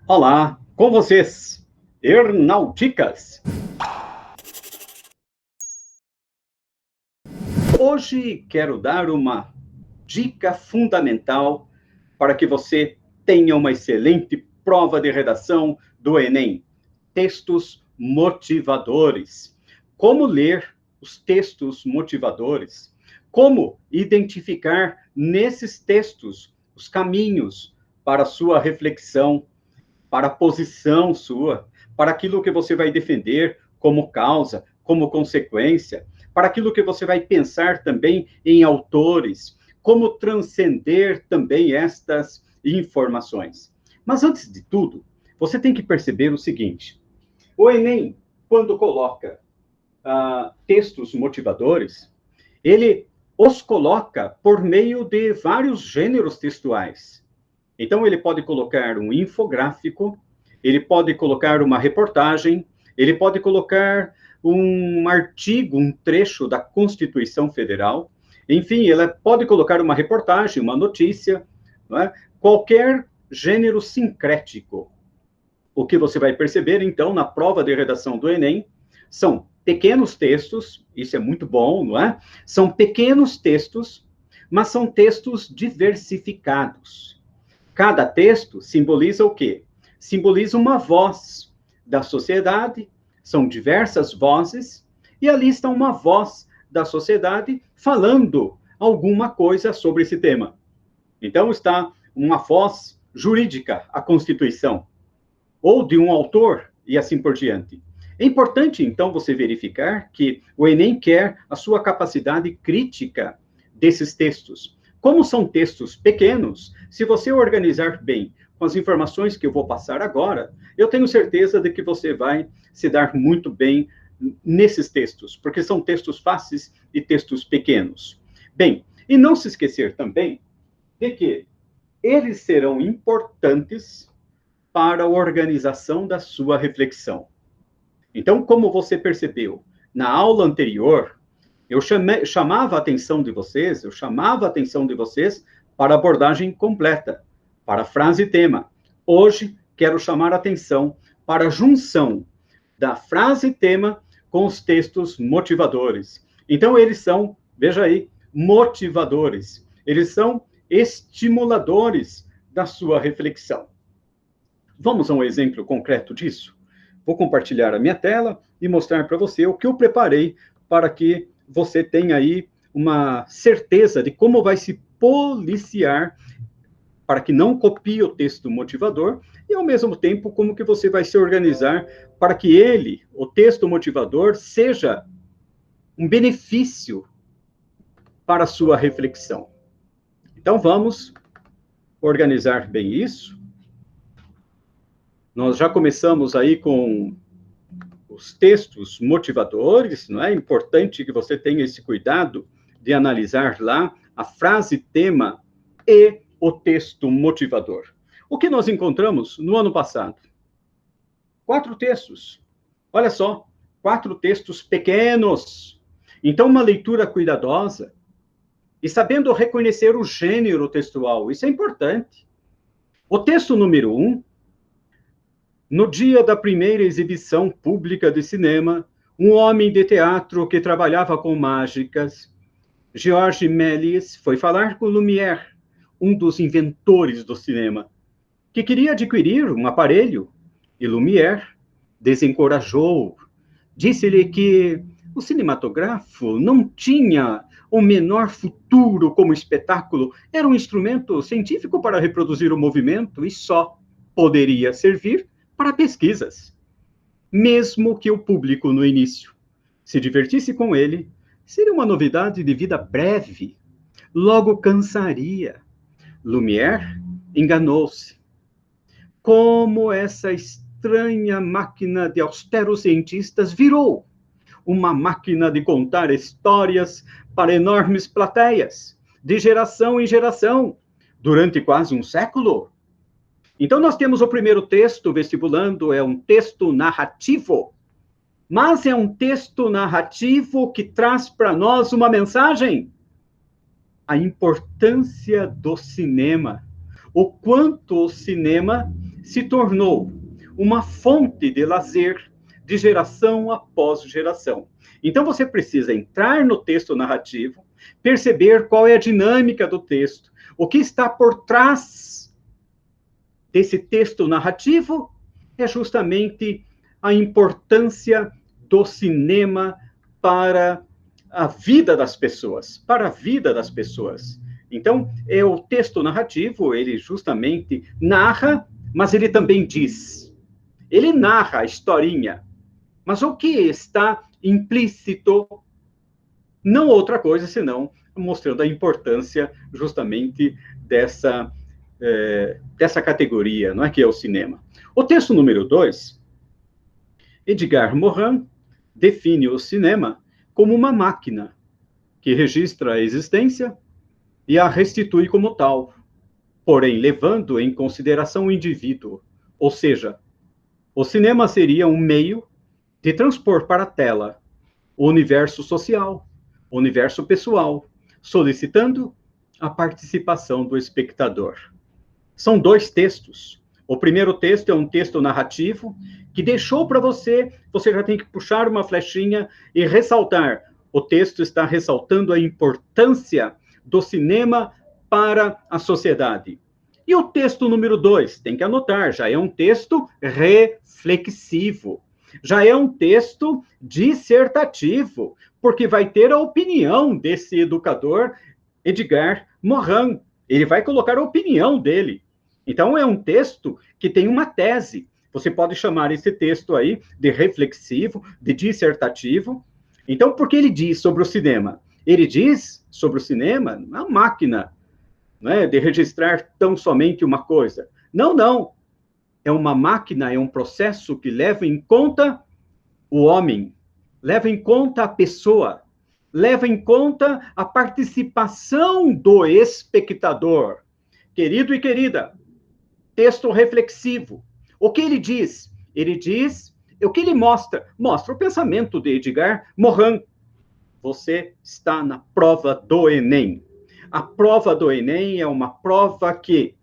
Olá, com vocês, Hernauticas. Hoje quero dar uma dica fundamental para que você tenha uma excelente prova de redação do Enem. Textos motivadores. Como ler os textos motivadores? Como identificar nesses textos os caminhos para a sua reflexão, para a posição sua, para aquilo que você vai defender como causa, como consequência, para aquilo que você vai pensar também em autores, como transcender também estas informações. Mas antes de tudo, você tem que perceber o seguinte: o Enem, quando coloca textos motivadores, ele os coloca por meio de vários gêneros textuais. Então, ele pode colocar um infográfico, ele pode colocar uma reportagem, ele pode colocar um artigo, um trecho da Constituição Federal, enfim, ele pode colocar uma reportagem, uma notícia, não é? Qualquer gênero sincrético. O que você vai perceber, então, na prova de redação do Enem, são pequenos textos, isso é muito bom, não é? São pequenos textos, mas são textos diversificados. Cada texto simboliza o quê? Simboliza uma voz da sociedade, são diversas vozes, e ali está uma voz da sociedade falando alguma coisa sobre esse tema. Então, está uma voz jurídica, a Constituição, ou de um autor, e assim por diante. É importante, então, você verificar que o Enem quer a sua capacidade crítica desses textos. Como são textos pequenos, se você organizar bem com as informações que eu vou passar agora, eu tenho certeza de que você vai se dar muito bem nesses textos, porque são textos fáceis e textos pequenos. Bem, e não se esquecer também de que eles serão importantes para a organização da sua reflexão. Então, como você percebeu, na aula anterior, eu chamava a atenção de vocês, para a abordagem completa, para a frase-tema. Hoje, quero chamar a atenção para a junção da frase-tema com os textos motivadores. Então, eles são, veja aí, motivadores. Eles são estimuladores da sua reflexão. Vamos a um exemplo concreto disso? Vou compartilhar a minha tela e mostrar para você o que eu preparei para que você tenha aí uma certeza de como vai se policiar para que não copie o texto motivador e, ao mesmo tempo, como que você vai se organizar para que ele, o texto motivador, seja um benefício para a sua reflexão. Então, vamos organizar bem isso. Nós já começamos aí com os textos motivadores, não é? Importante que você tenha esse cuidado de analisar lá a frase-tema e o texto motivador. O que nós encontramos no ano passado? 4 textos. Olha só, 4 textos pequenos. Então, uma leitura cuidadosa e sabendo reconhecer o gênero textual. Isso é importante. O texto número 1, no dia da primeira exibição pública de cinema, um homem de teatro que trabalhava com mágicas, Georges Méliès, foi falar com Lumière, um dos inventores do cinema, que queria adquirir um aparelho, e Lumière desencorajou. Disse-lhe que o cinematógrafo não tinha o menor futuro como espetáculo, era um instrumento científico para reproduzir o movimento e só poderia servir para pesquisas. Mesmo que o público, no início, se divertisse com ele, seria uma novidade de vida breve. Logo cansaria. Lumière enganou-se. Como essa estranha máquina de austeros cientistas virou uma máquina de contar histórias para enormes plateias, de geração em geração, durante quase um século. Então, nós temos o primeiro texto vestibulando, é um texto narrativo, mas é um texto narrativo que traz para nós uma mensagem: a importância do cinema, o quanto o cinema se tornou uma fonte de lazer de geração após geração. Então, você precisa entrar no texto narrativo, perceber qual é a dinâmica do texto, o que está por trás desse texto narrativo é justamente a importância do cinema para a vida das pessoas, para a vida das pessoas. Então, o texto narrativo, ele justamente narra, mas ele também diz. Ele narra a historinha, mas o que está implícito, não outra coisa senão mostrando a importância justamente dessa categoria, não é, que é o cinema. O texto número 2, Edgar Morin define o cinema como uma máquina que registra a existência e a restitui como tal, porém levando em consideração o indivíduo. Ou seja, o cinema seria um meio de transpor para a tela o universo social, o universo pessoal, solicitando a participação do espectador. São 2 textos. O primeiro texto é um texto narrativo que deixou para você já tem que puxar uma flechinha e ressaltar. O texto está ressaltando a importância do cinema para a sociedade. E o texto número 2, tem que anotar, já é um texto reflexivo. Já é um texto dissertativo, porque vai ter a opinião desse educador, Edgar Morin. Ele vai colocar a opinião dele. Então, é um texto que tem uma tese. Você pode chamar esse texto aí de reflexivo, de dissertativo. Então, por que ele diz sobre o cinema? Ele diz sobre o cinema, a máquina, não é, de registrar tão somente uma coisa. Não, não. É uma máquina, é um processo que leva em conta o homem, leva em conta a pessoa, leva em conta a participação do espectador. Querido e querida, texto reflexivo. O que ele diz? Ele diz, o que ele mostra? Mostra o pensamento de Edgar Morin. Você está na prova do Enem. A prova do Enem é uma prova que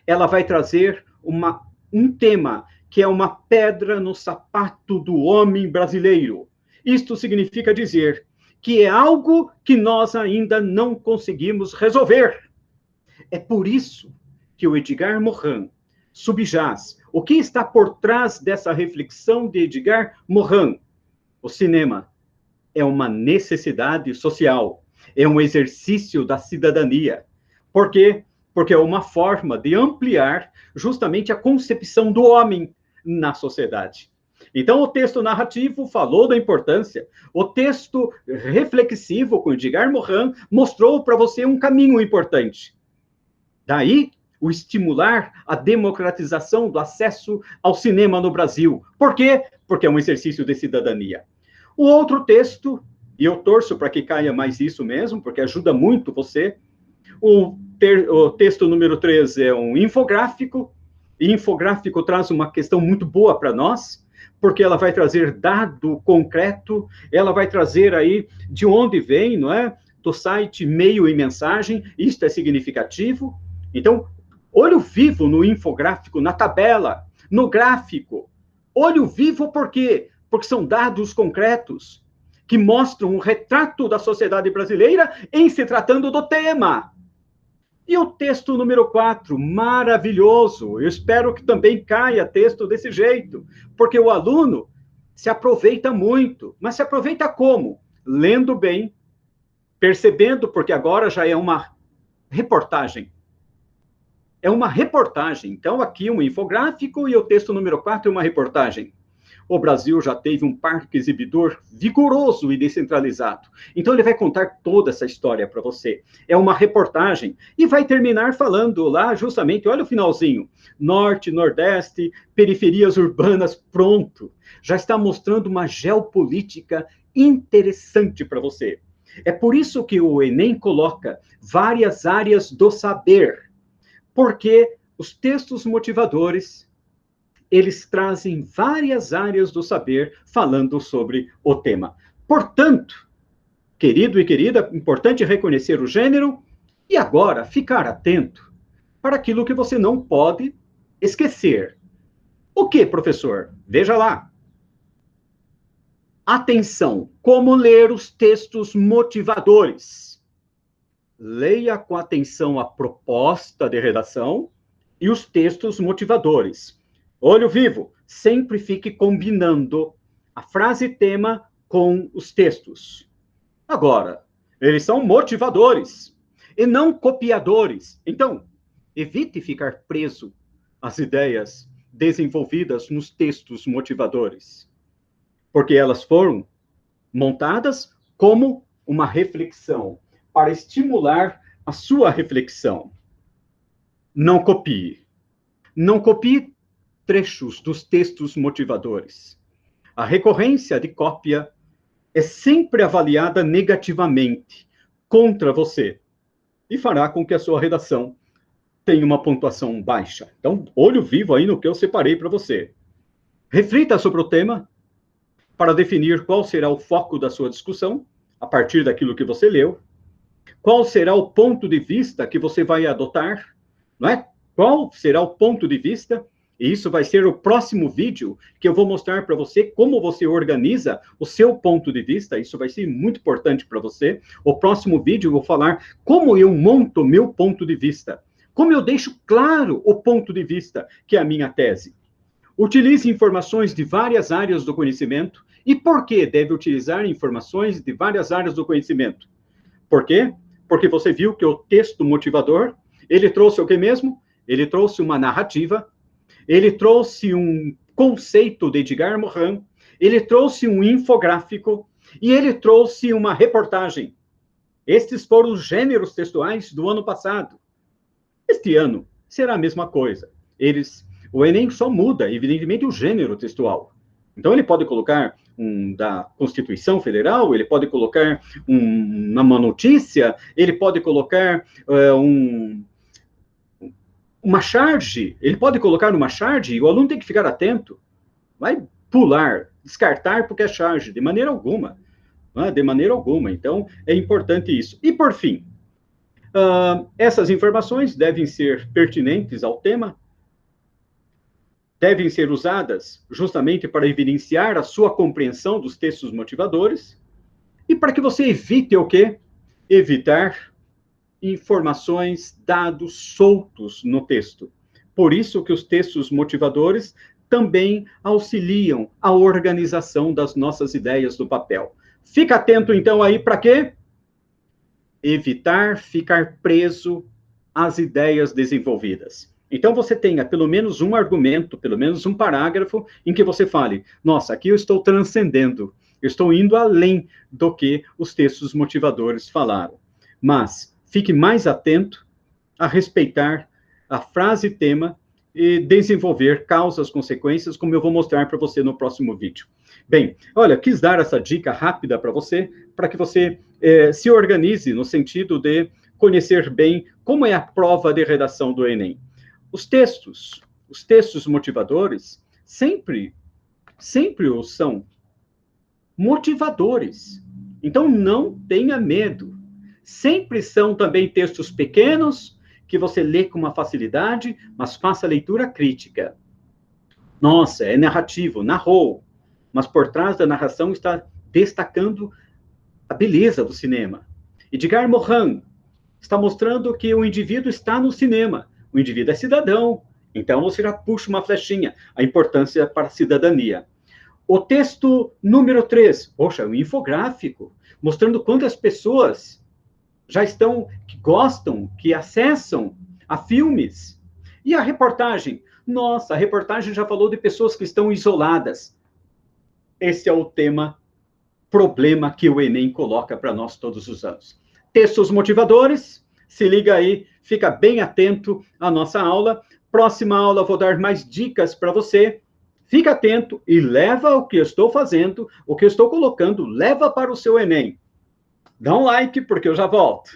ela vai trazer um tema que é uma pedra no sapato do homem brasileiro. Isto significa dizer que é algo que nós ainda não conseguimos resolver. É por isso que o Edgar Morin subjaz. O que está por trás dessa reflexão de Edgar Morin? O cinema é uma necessidade social, é um exercício da cidadania. Por quê? Porque é uma forma de ampliar justamente a concepção do homem na sociedade. Então, o texto narrativo falou da importância, o texto reflexivo com Edgar Morin mostrou para você um caminho importante. Daí, o estimular a democratização do acesso ao cinema no Brasil. Por quê? Porque é um exercício de cidadania. O outro texto, e eu torço para que caia mais isso mesmo, porque ajuda muito você, o texto número 3 é um infográfico, e infográfico traz uma questão muito boa para nós, porque ela vai trazer dado concreto, ela vai trazer aí de onde vem, não é? Do site Meio e Mensagem, isto é significativo. Então, olho vivo no infográfico, na tabela, no gráfico. Olho vivo por quê? Porque são dados concretos que mostram um retrato da sociedade brasileira em se tratando do tema. E o texto número 4, maravilhoso. Eu espero que também caia texto desse jeito, porque o aluno se aproveita muito. Mas se aproveita como? Lendo bem, percebendo, porque agora já é uma reportagem. É uma reportagem. Então, aqui um infográfico e o texto número 4 é uma reportagem. O Brasil já teve um parque exibidor vigoroso e descentralizado. Então, ele vai contar toda essa história para você. É uma reportagem. E vai terminar falando lá, justamente, olha o finalzinho. Norte, Nordeste, periferias urbanas, pronto. Já está mostrando uma geopolítica interessante para você. É por isso que o Enem coloca várias áreas do saber. Porque os textos motivadores eles trazem várias áreas do saber falando sobre o tema. Portanto, querido e querida, importante reconhecer o gênero e agora ficar atento para aquilo que você não pode Esquecer. O que, professor? Veja lá. Atenção, como ler os textos motivadores? Leia com atenção a proposta de redação e os textos motivadores. Olho vivo, sempre fique combinando a frase tema com os textos. Agora, eles são motivadores e não copiadores. Então, evite ficar preso às ideias desenvolvidas nos textos motivadores, porque elas foram montadas como uma reflexão, para estimular a sua reflexão. Não copie. Não copie trechos dos textos motivadores. A recorrência de cópia é sempre avaliada negativamente contra você e fará com que a sua redação tenha uma pontuação baixa. Então, olho vivo aí no que eu separei para você. Reflita sobre o tema para definir qual será o foco da sua discussão a partir daquilo que você leu. Qual será o ponto de vista que você vai adotar, não é? Qual será o ponto de vista? E isso vai ser o próximo vídeo que eu vou mostrar para você como você organiza o seu ponto de vista. Isso vai ser muito importante para você. O próximo vídeo eu vou falar como eu monto meu ponto de vista. Como eu deixo claro o ponto de vista, que é a minha tese. Utilize informações de várias áreas do conhecimento. E por que deve utilizar informações de várias áreas do conhecimento? Por quê? Porque você viu que o texto motivador, ele trouxe o que mesmo? Ele trouxe uma narrativa, ele trouxe um conceito de Edgar Morin, ele trouxe um infográfico e ele trouxe uma reportagem. Estes foram os gêneros textuais do ano passado. Este ano será a mesma coisa. O Enem só muda, evidentemente, o gênero textual. Então, ele pode colocar da Constituição Federal, ele pode colocar uma notícia, ele pode colocar uma charge, ele pode colocar uma charge e o aluno tem que ficar atento. Vai pular, descartar porque é charge, de maneira alguma. De maneira alguma. Então, é importante isso. E, por fim, essas informações devem ser pertinentes ao tema, devem ser usadas justamente para evidenciar a sua compreensão dos textos motivadores e para que você evite o quê? Evitar informações, dados soltos no texto. Por isso que os textos motivadores também auxiliam a organização das nossas ideias no papel. Fica atento, então, aí para quê? Evitar ficar preso às ideias desenvolvidas. Então, você tenha pelo menos um argumento, pelo menos um parágrafo, em que você fale, nossa, aqui eu estou transcendendo, eu estou indo além do que os textos motivadores falaram. Mas fique mais atento a respeitar a frase tema e desenvolver causas, consequências, como eu vou mostrar para você no próximo vídeo. Bem, olha, quis dar essa dica rápida para que você se organize no sentido de conhecer bem como é a prova de redação do Enem. Os textos motivadores, sempre são motivadores. Então, não tenha medo. Sempre são também textos pequenos, que você lê com uma facilidade, mas faça leitura crítica. Nossa, é narrativo, narrou, mas por trás da narração está destacando a beleza do cinema. Edgar Morin está mostrando que o indivíduo está no cinema. O indivíduo é cidadão, então você já puxa uma flechinha, a importância para a cidadania. O texto número 3, poxa, um infográfico, mostrando quantas pessoas já estão, que gostam, que acessam a filmes. E a reportagem? Nossa, a reportagem já falou de pessoas que estão isoladas. Esse é o problema que o Enem coloca para nós todos os anos. Textos motivadores, se liga aí, fica bem atento à nossa aula. Próxima aula vou dar mais dicas para você. Fica atento e leva o que eu estou fazendo, o que eu estou colocando, leva para o seu Enem. Dá um like, porque eu já volto.